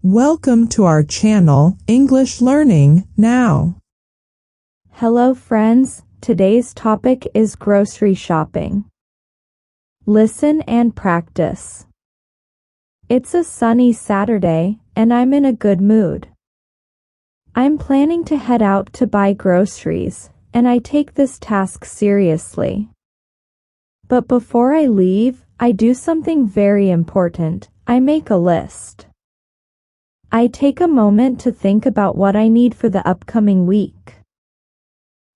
Welcome to our channel, English Learning Now. Hello friends, today's topic is grocery shopping. Listen and practice. It's a sunny Saturday, and I'm in a good mood. I'm planning to head out to buy groceries, and I take this task seriously. But before I leave, I do something very important. I make a list. I take a moment to think about what I need for the upcoming week.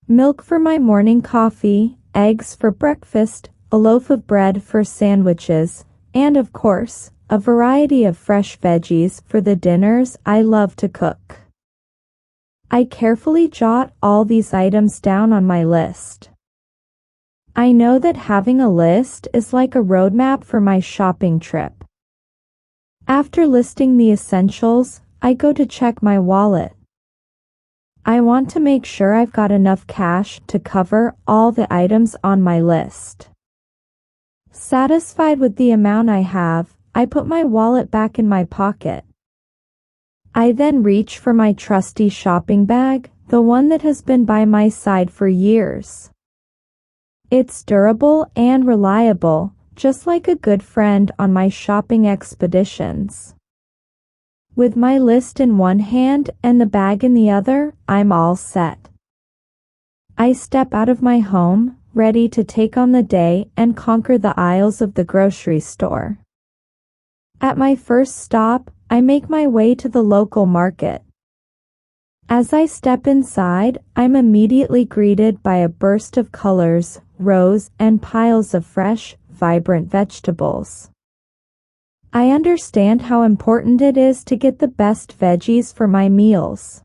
Milk for my morning coffee, eggs for breakfast, a loaf of bread for sandwiches, and of course, a variety of fresh veggies for the dinners I love to cook. I carefully jot all these items down on my list. I know that having a list is like a roadmap for my shopping trip. After listing the essentials, I go to check my wallet. I want to make sure I've got enough cash to cover all the items on my list. Satisfied with the amount I have, I put my wallet back in my pocket. I then reach for my trusty shopping bag, the one that has been by my side for years. It's durable and reliable, just like a good friend on my shopping expeditions. With my list in one hand and the bag in the other, I'm all set. I step out of my home, ready to take on the day and conquer the aisles of the grocery store. At my first stop, I make my way to the local market. As I step inside, I'm immediately greeted by a burst of colors, rows, and piles of fresh, vibrant vegetables. I understand how important it is to get the best veggies for my meals.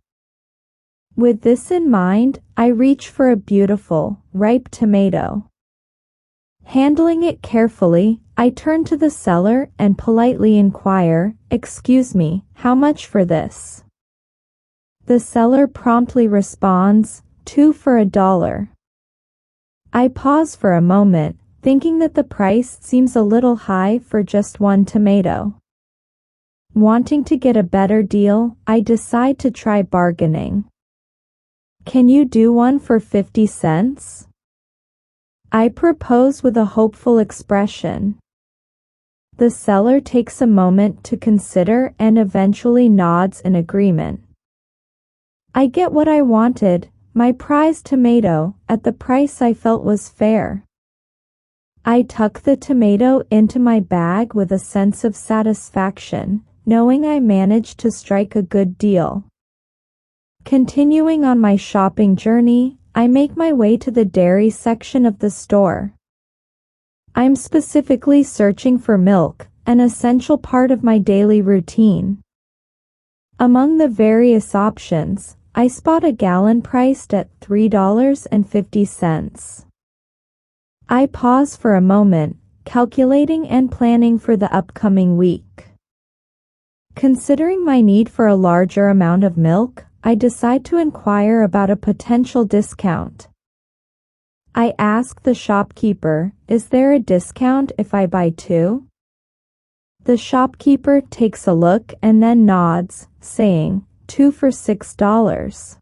With this in mind, I reach for a beautiful, ripe tomato. Handling it carefully, I turn to the seller and politely inquire, "Excuse me, how much for this?" The seller promptly responds, "2 for $1." I pause for a moment, thinking that the price seems a little high for just one tomato. Wanting to get a better deal, I decide to try bargaining. "Can you do one for 50 cents? I propose with a hopeful expression. The seller takes a moment to consider and eventually nods in agreement. I get what I wanted, my prized tomato, at the price I felt was fair. I tuck the tomato into my bag with a sense of satisfaction, knowing I managed to strike a good deal. Continuing on my shopping journey, I make my way to the dairy section of the store. I'm specifically searching for milk, an essential part of my daily routine. Among the various options, I spot a gallon priced at $3.50. I pause for a moment, calculating and planning for the upcoming week. Considering my need for a larger amount of milk, I decide to inquire about a potential discount. I ask the shopkeeper, "Is there a discount if I buy 2?" The shopkeeper takes a look and then nods, saying, "2 for $6.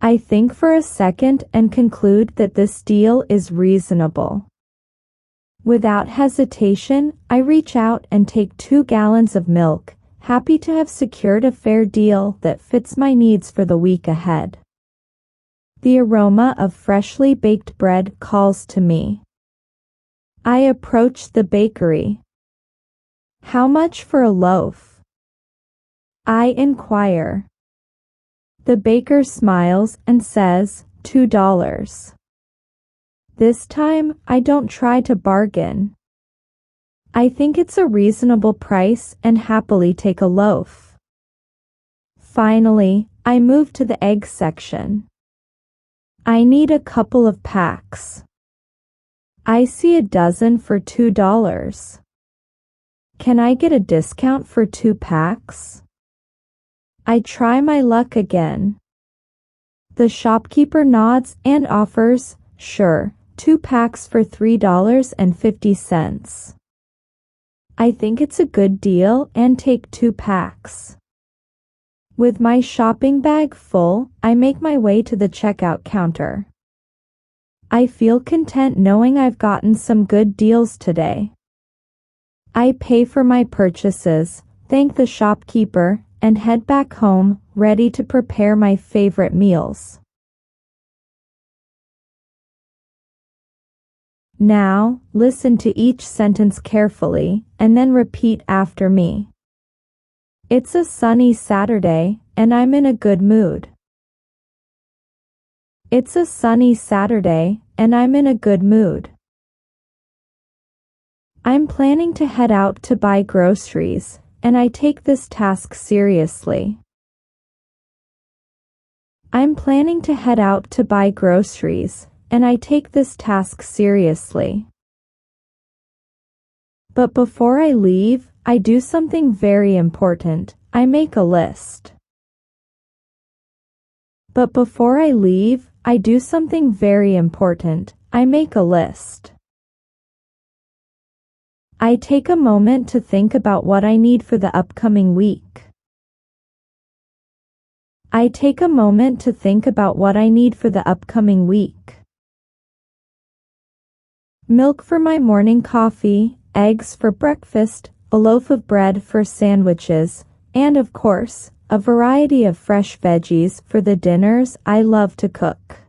I think for a second and conclude that this deal is reasonable. Without hesitation, I reach out and take 2 gallons of milk, happy to have secured a fair deal that fits my needs for the week ahead. The aroma of freshly baked bread calls to me. I approach the bakery. "How much for a loaf?" I inquire. The baker smiles and says, $2. This time, I don't try to bargain. I think it's a reasonable price and happily take a loaf. Finally, I move to the egg section. I need a couple of packs. I see a dozen for $2. Can I get a discount for 2 packs? I try my luck again. The shopkeeper nods and offers, "Sure, 2 packs for $3.50. I think it's a good deal and take 2 packs. With my shopping bag full, I make my way to the checkout counter. I feel content knowing I've gotten some good deals today. I pay for my purchases, thank the shopkeeper, and head back home, ready to prepare my favorite meals. Now, listen to each sentence carefully, and then repeat after me. It's a sunny Saturday, and I'm in a good mood. It's a sunny Saturday, and I'm in a good mood. I'm planning to head out to buy groceries, and I take this task seriously. I'm planning to head out to buy groceries, and I take this task seriously. But before I leave, I do something very important. I make a list. But before I leave, I do something very important. I make a list. I take a moment to think about what I need for the upcoming week. I take a moment to think about what I need for the upcoming week. Milk for my morning coffee, eggs for breakfast, a loaf of bread for sandwiches, and of course, a variety of fresh veggies for the dinners I love to cook.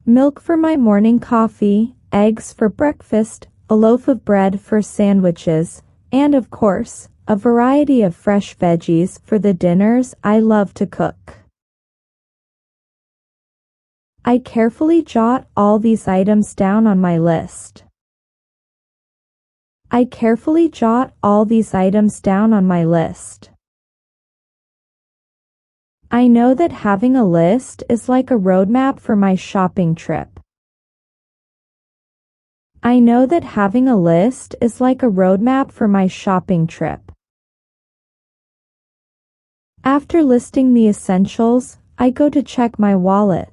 Milk for my morning coffee, eggs for breakfast, a loaf of bread for sandwiches, and of course, a variety of fresh veggies for the dinners I love to cook. I carefully jot all these items down on my list. I carefully jot all these items down on my list. I know that having a list is like a roadmap for my shopping trip. I know that having a list is like a roadmap for my shopping trip. After listing the essentials, I go to check my wallet.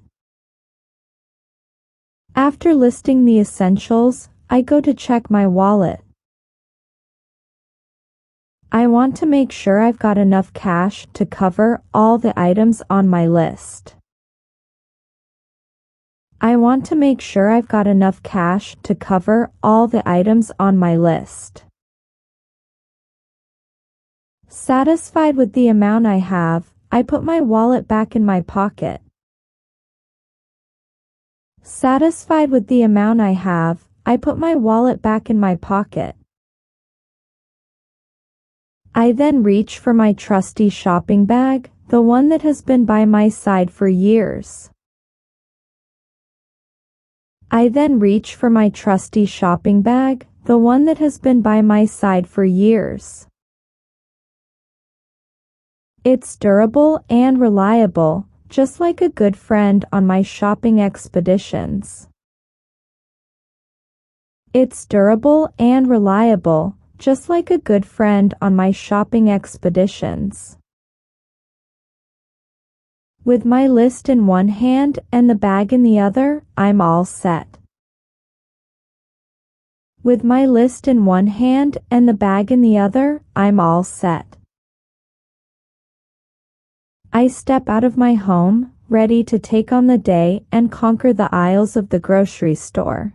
After listing the essentials, I go to check my wallet. I want to make sure I've got enough cash to cover all the items on my list. I want to make sure I've got enough cash to cover all the items on my list. Satisfied with the amount I have, I put my wallet back in my pocket. Satisfied with the amount I have, I put my wallet back in my pocket. I then reach for my trusty shopping bag, the one that has been by my side for years. I then reach for my trusty shopping bag, the one that has been by my side for years. It's durable and reliable, just like a good friend on my shopping expeditions. It's durable and reliable, just like a good friend on my shopping expeditions. With my list in one hand and the bag in the other, I'm all set. With my list in one hand and the bag in the other, I'm all set. I step out of my home, ready to take on the day and conquer the aisles of the grocery store.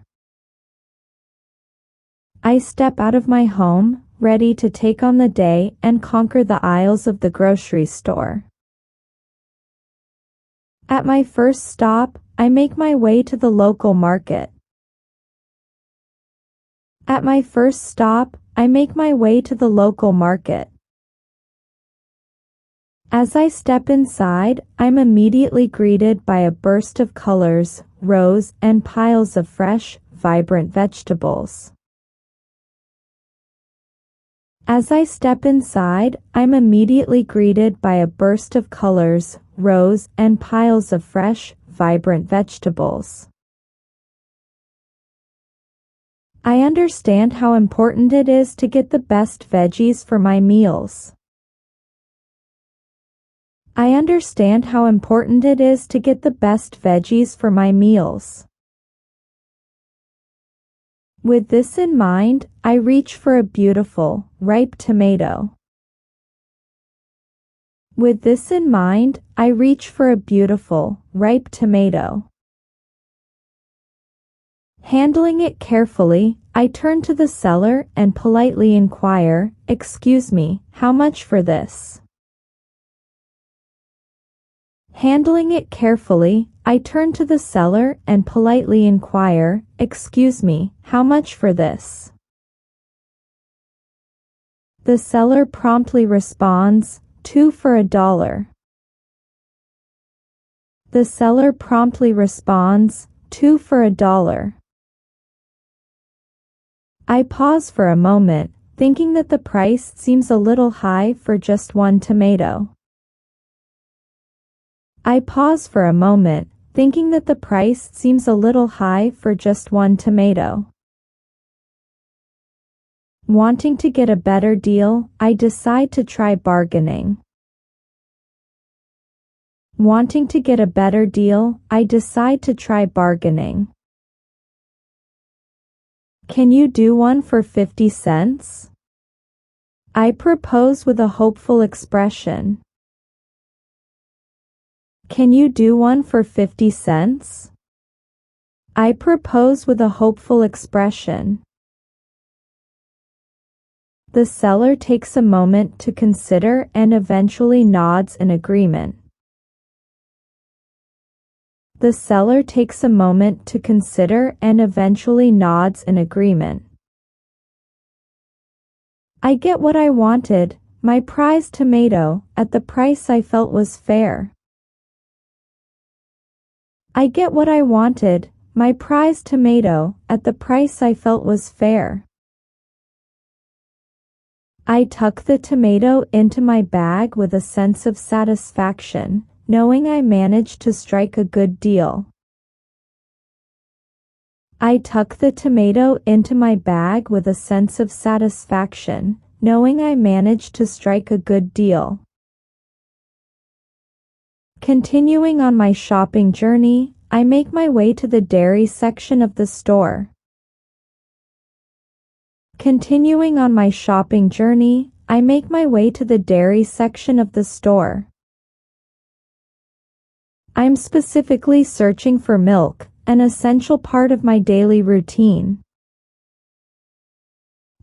I step out of my home, ready to take on the day and conquer the aisles of the grocery store. At my first stop, I make my way to the local market. At my first stop, I make my way to the local market. As I step inside, I'm immediately greeted by a burst of colors, rows, and piles of fresh, vibrant vegetables. As I step inside, I'm immediately greeted by a burst of colors, rows, and piles of fresh, vibrant vegetables. I understand how important it is to get the best veggies for my meals. I understand how important it is to get the best veggies for my meals. With this in mind, I reach for a beautiful, ripe tomato. With this in mind, I reach for a beautiful, ripe tomato. Handling it carefully, I turn to the seller and politely inquire, "Excuse me, how much for this?" Handling it carefully, I turn to the seller and politely inquire, "Excuse me, how much for this?" The seller promptly responds, "2 for $1." The seller promptly responds, "2 for $1." I pause for a moment, thinking that the price seems a little high for just one tomato. I pause for a moment, thinking that the price seems a little high for just one tomato. Wanting to get a better deal, I decide to try bargaining. Wanting to get a better deal, I decide to try bargaining. "Can you do one for 50 cents? I propose with a hopeful expression. "Can you do one for 50 cents? I propose with a hopeful expression. The seller takes a moment to consider and eventually nods in agreement. The seller takes a moment to consider and eventually nods in agreement. I get what I wanted, my prized tomato, at the price I felt was fair. I get what I wanted, my prized tomato, at the price I felt was fair. I tuck the tomato into my bag with a sense of satisfaction, knowing I managed to strike a good deal. I tuck the tomato into my bag with a sense of satisfaction, knowing I managed to strike a good deal. Continuing on my shopping journey, I make my way to the dairy section of the store. Continuing on my shopping journey, I make my way to the dairy section of the store. I'm specifically searching for milk, an essential part of my daily routine.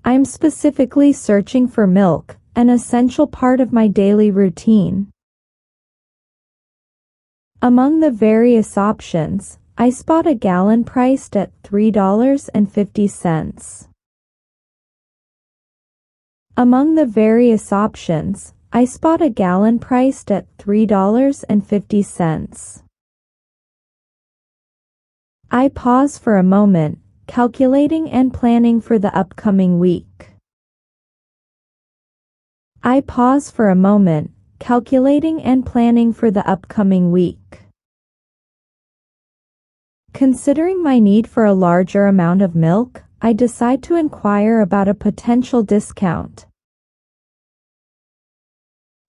I'm specifically searching for milk, an essential part of my daily routine. Among the various options, I spot a gallon priced at $3.50. Among the various options, I spot a gallon priced at $3.50. I pause for a moment, calculating and planning for the upcoming week. I pause for a moment, calculating and planning for the upcoming week. Considering my need for a larger amount of milk, I decide to inquire about a potential discount.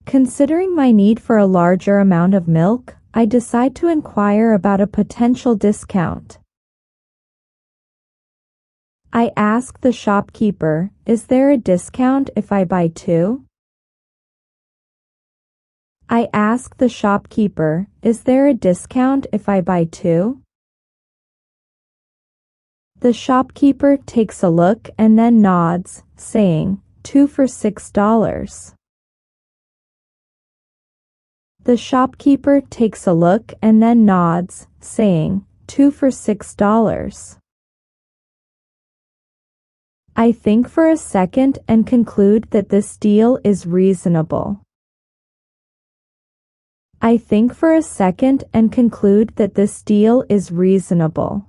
Considering my need for a larger amount of milk, I decide to inquire about a potential discount. I ask the shopkeeper, "Is there a discount if I buy 2?" I ask the shopkeeper, "Is there a discount if I buy 2?" The shopkeeper takes a look and then nods, saying, "2 for $6. The shopkeeper takes a look and then nods, saying, "2 for $6. I think for a second and conclude that this deal is reasonable. I think for a second and conclude that this deal is reasonable.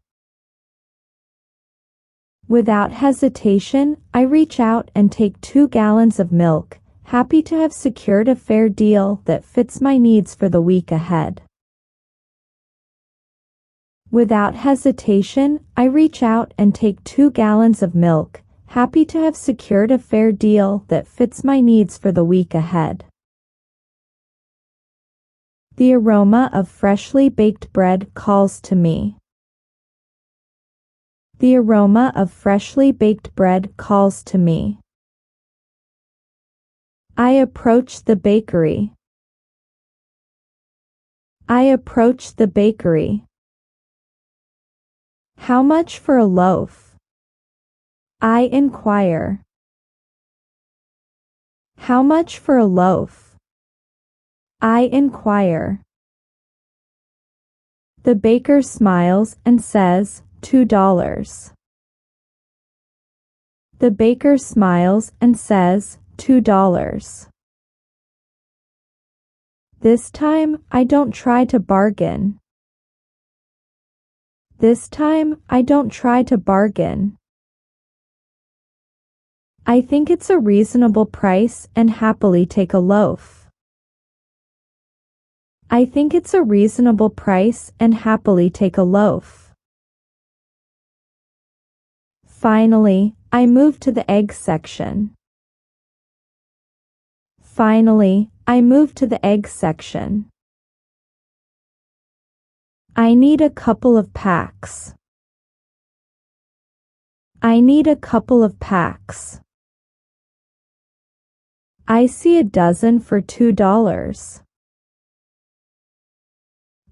Without hesitation, I reach out and take 2 gallons of milk, happy to have secured a fair deal that fits my needs for the week ahead. Without hesitation, I reach out and take 2 gallons of milk, happy to have secured a fair deal that fits my needs for the week ahead. The aroma of freshly baked bread calls to me. The aroma of freshly baked bread calls to me. I approach the bakery. I approach the bakery. How much for a loaf? I inquire. How much for a loaf? I inquire. The baker smiles and says, $2. The baker smiles and says, $2. This time, I don't try to bargain. This time, I don't try to bargain. I think it's a reasonable price and happily take a loaf. I think it's a reasonable price and happily take a loaf. Finally, I move to the egg section. Finally, I move to the egg section. I need a couple of packs. I need a couple of packs. I see a dozen for $2.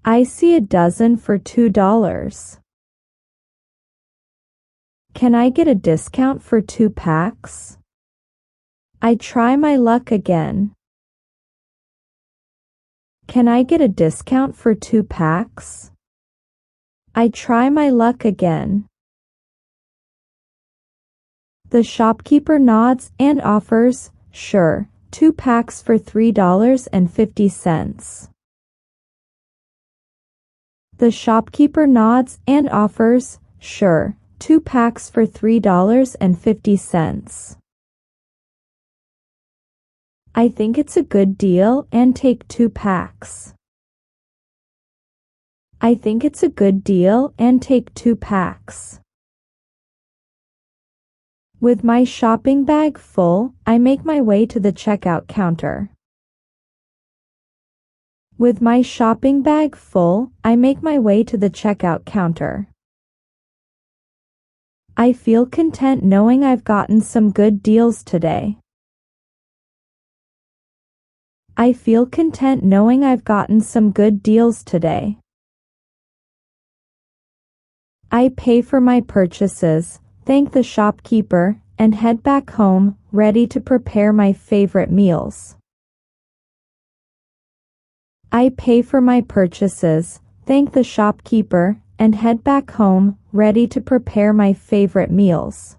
I see a dozen for $2. Can I get a discount for 2 packs? I try my luck again. Can I get a discount for 2 packs? I try my luck again. The shopkeeper nods and offers, sure, 2 packs for $3.50. The shopkeeper nods and offers, sure, 2 packs for $3.50. I think it's a good deal and take 2 packs. I think it's a good deal and take 2 packs. With my shopping bag full, I make my way to the checkout counter. With my shopping bag full, I make my way to the checkout counter. I feel content knowing I've gotten some good deals today. I feel content knowing I've gotten some good deals today. I pay for my purchases, thank the shopkeeper, and head back home, ready to prepare my favorite meals. I pay for my purchases, thank the shopkeeper, and head back home, ready to prepare my favorite meals.